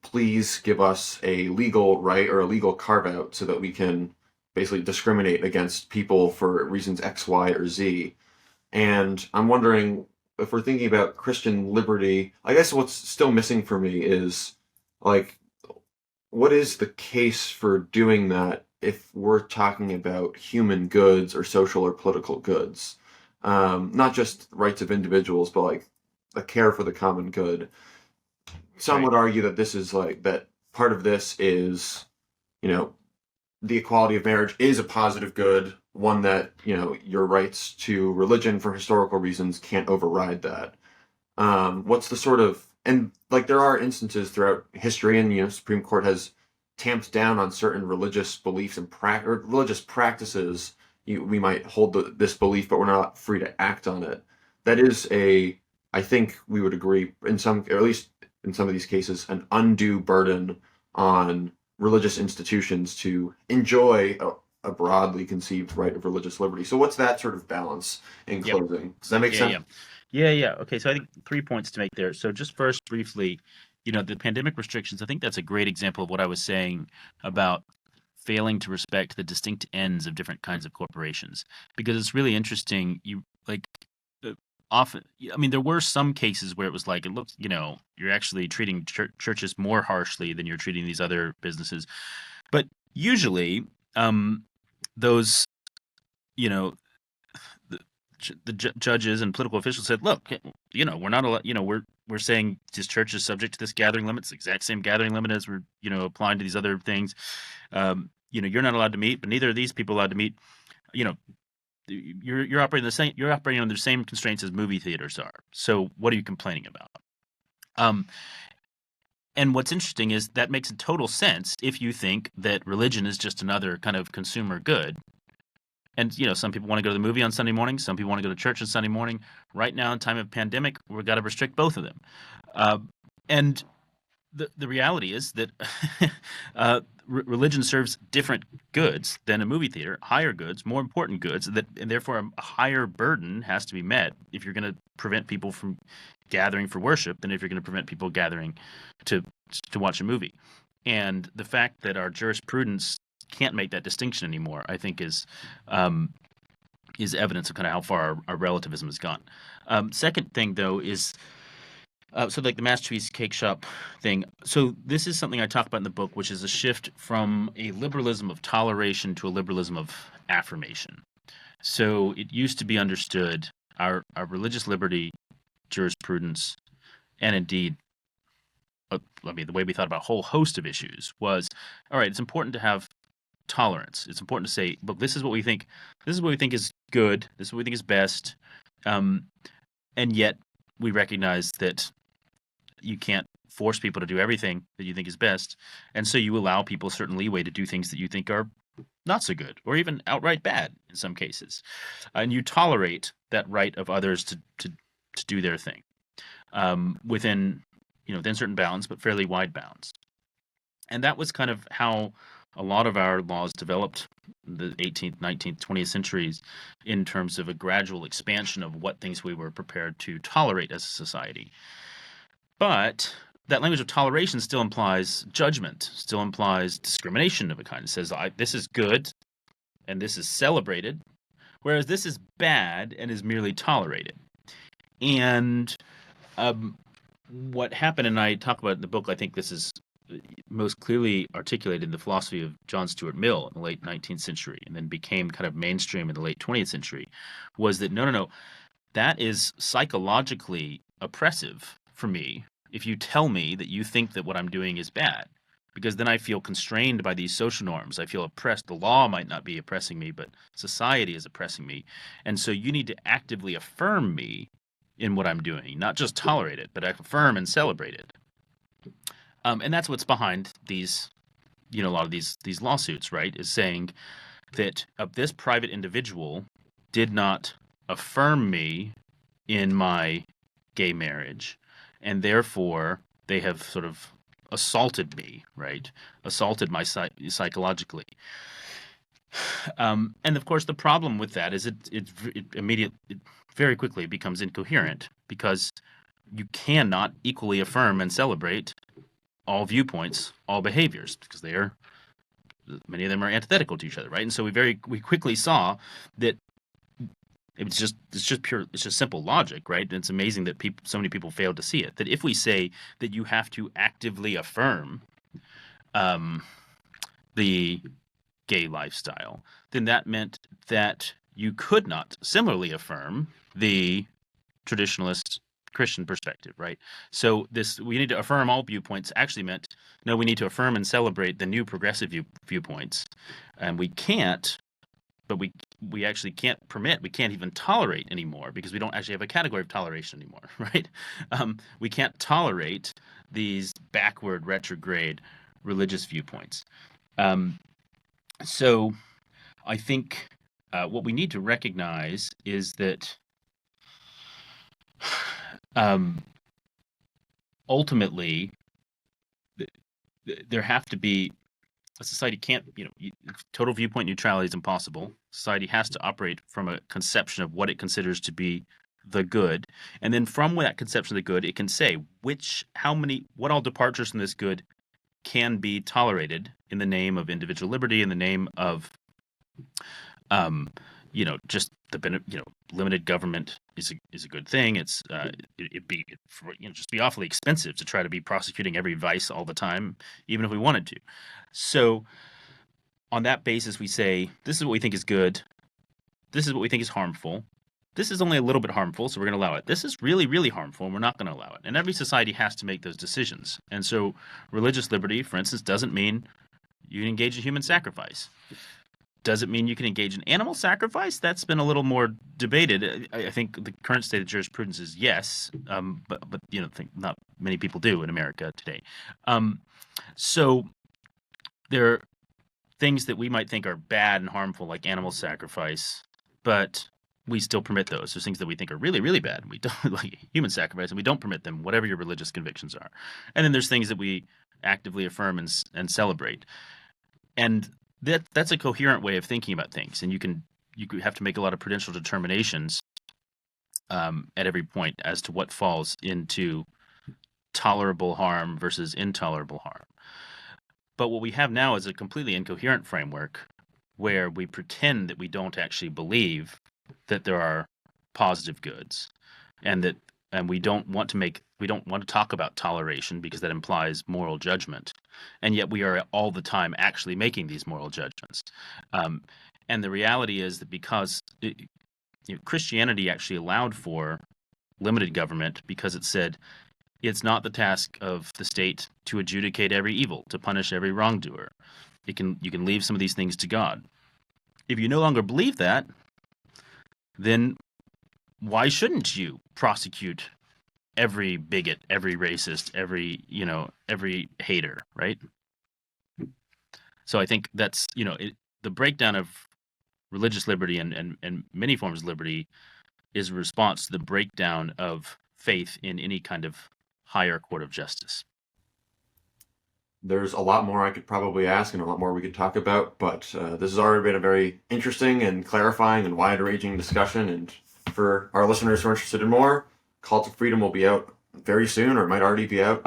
please give us a legal right or a legal carve out so that we can basically discriminate against people for reasons X, Y, or Z. And I'm wondering if we're thinking about Christian liberty, I guess what's still missing for me is like, what is the case for doing that if we're talking about human goods or social or political goods? Not just rights of individuals, but like a care for the common good. Some Right. would argue that this is like that part of this is, you know, the equality of marriage is a positive good, one that, your rights to religion for historical reasons can't override that. What's the sort of, and like there are instances throughout history, and Supreme Court has tamped down on certain religious beliefs and or religious practices. We might hold this belief, but we're not free to act on it. That is I think we would agree in some, or at least in some of these cases, an undue burden on religious institutions to enjoy a broadly conceived right of religious liberty. So what's that sort of balance in Yep. closing? Does that make Yeah, sense? yeah. Okay, so I think 3 points to make there. So just first, briefly, the pandemic restrictions, I think that's a great example of what I was saying about failing to respect the distinct ends of different kinds of corporations. Because it's really interesting. You like often, I mean, there were some cases where it was like, it looks, you're actually treating churches more harshly than you're treating these other businesses. But usually, those, you know, the, judges and political officials said, "Look, we're not allowed. We're saying this church is subject to this gathering limit. It's the exact same gathering limit as we're, applying to these other things. You're not allowed to meet, but neither are these people allowed to meet. You know, you're operating the same. You're operating under the same constraints as movie theaters are. So what are you complaining about?" And what's interesting is that makes a total sense if you think that religion is just another kind of consumer good. And some people want to go to the movie on Sunday morning. Some people want to go to church on Sunday morning. Right now, in time of pandemic, we've got to restrict both of them. Uh, and the reality is that religion serves different goods than a movie theater, higher goods, more important goods, and therefore a higher burden has to be met if you're going to prevent people from gathering for worship than if you're going to prevent people gathering to watch a movie. And the fact that our jurisprudence can't make that distinction anymore, I think, is evidence of kind of how far our relativism has gone. Second thing, though, is so like the Masterpiece Cake Shop thing. So this is something I talk about in the book, which is a shift from a liberalism of toleration to a liberalism of affirmation. So it used to be understood, our religious liberty jurisprudence, and indeed, the way we thought about a whole host of issues was, all right, it's important to have tolerance. It's important to say, look, this is what we think. This is what we think is good. This is what we think is best. And yet we recognize that you can't force people to do everything that you think is best. And so you allow people a certain leeway to do things that you think are not so good or even outright bad in some cases. And you tolerate that right of others to do their thing within certain bounds, but fairly wide bounds. And that was kind of how a lot of our laws developed in the 18th, 19th, 20th centuries in terms of a gradual expansion of what things we were prepared to tolerate as a society. But that language of toleration still implies judgment, still implies discrimination of a kind. It says, this is good and this is celebrated, whereas this is bad and is merely tolerated. And what happened, and I talk about it in the book, I think this is most clearly articulated in the philosophy of John Stuart Mill in the late 19th century and then became kind of mainstream in the late 20th century, was that no, that is psychologically oppressive for me if you tell me that you think that what I'm doing is bad. because then I feel constrained by these social norms. I feel oppressed. The law might not be oppressing me, but society is oppressing me. And so you need to actively affirm me in what I'm doing, not just tolerate it, but affirm and celebrate it. And that's what's behind these, a lot of these lawsuits, right? Is saying that this private individual did not affirm me in my gay marriage, and therefore they have sort of assaulted me, right? Assaulted my psychologically. And of course, the problem with that is it very quickly becomes incoherent, because you cannot equally affirm and celebrate all viewpoints, all behaviors, because many of them are antithetical to each other, right? And so we quickly saw that it's just simple logic, right? And it's amazing that so many people failed to see it. That if we say that you have to actively affirm the gay lifestyle, then that meant that you could not similarly affirm the traditionalist Christian perspective, right? So we need to affirm all viewpoints actually meant, no, we need to affirm and celebrate the new progressive viewpoints. And we can't, but we actually can't we can't even tolerate anymore, because we don't actually have a category of toleration anymore, right? We can't tolerate these backward, retrograde religious viewpoints. So I think what we need to recognize is that ultimately there have to be a society can't, total viewpoint neutrality is impossible. Society has to operate from a conception of what it considers to be the good. And then from that conception of the good, it can say what all departures from this good can be tolerated in the name of individual liberty, in the name of, just limited government is a good thing. It's it'd be just be awfully expensive to try to be prosecuting every vice all the time, even if we wanted to. So on that basis, we say, this is what we think is good. This is what we think is harmful. This is only a little bit harmful, so we're going to allow it. This is really, really harmful, and we're not going to allow it. And every society has to make those decisions. And so religious liberty, for instance, doesn't mean you can engage in human sacrifice. Does it mean you can engage in animal sacrifice? That's been a little more debated. I think the current state of jurisprudence is yes, but not many people do in America today. So there are things that we might think are bad and harmful, like animal sacrifice, but we still permit those. There's things that we think are really, really bad, and we don't, like human sacrifice, and we don't permit them, whatever your religious convictions are. And then there's things that we actively affirm and celebrate. And that's a coherent way of thinking about things. And you have to make a lot of prudential determinations at every point as to what falls into tolerable harm versus intolerable harm. But what we have now is a completely incoherent framework where we pretend that we don't actually believe that there are positive goods, and we don't want to talk about toleration, because that implies moral judgment, and yet we are all the time actually making these moral judgments. And the reality is that because Christianity actually allowed for limited government, because it said it's not the task of the state to adjudicate every evil, to punish every wrongdoer. You can leave some of these things to God. If you no longer believe that, then why shouldn't you prosecute every bigot, every racist, every hater, right? So I think that's, the breakdown of religious liberty and many forms of liberty is a response to the breakdown of faith in any kind of higher court of justice. There's a lot more I could probably ask and a lot more we could talk about, but this has already been a very interesting and clarifying and wide-ranging discussion. And for our listeners who are interested in more, Call to Freedom will be out very soon, or it might already be out,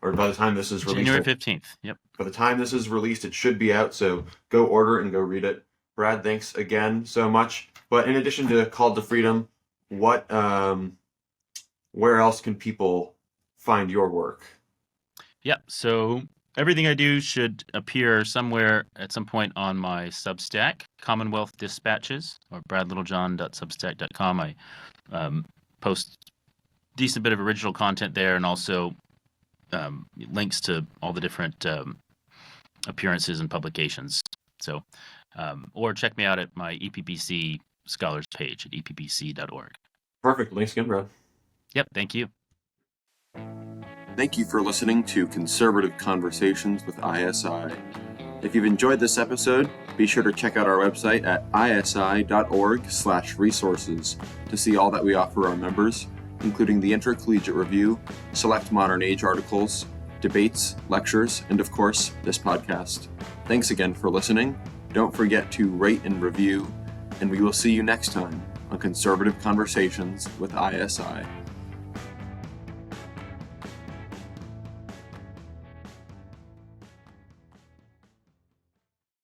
or by the time this is released. January 15th, yep. By the time this is released, it should be out, so go order it and go read it. Brad, thanks again so much. But in addition to Call to Freedom, where else can people find your work? Yep, so everything I do should appear somewhere at some point on my Substack, Commonwealth Dispatches, or bradlittlejohn.substack.com. I post decent bit of original content there, and also links to all the different appearances and publications. So, or check me out at my EPBC Scholars page at eppbc.org. Perfect. Thanks again, Brad. Yep, thank you. Thank you for listening to Conservative Conversations with ISI. If you've enjoyed this episode, be sure to check out our website at isi.org/resources to see all that we offer our members, including the Intercollegiate Review, select modern age articles, debates, lectures, and of course, this podcast. Thanks again for listening. Don't forget to rate and review, and we will see you next time on Conservative Conversations with ISI.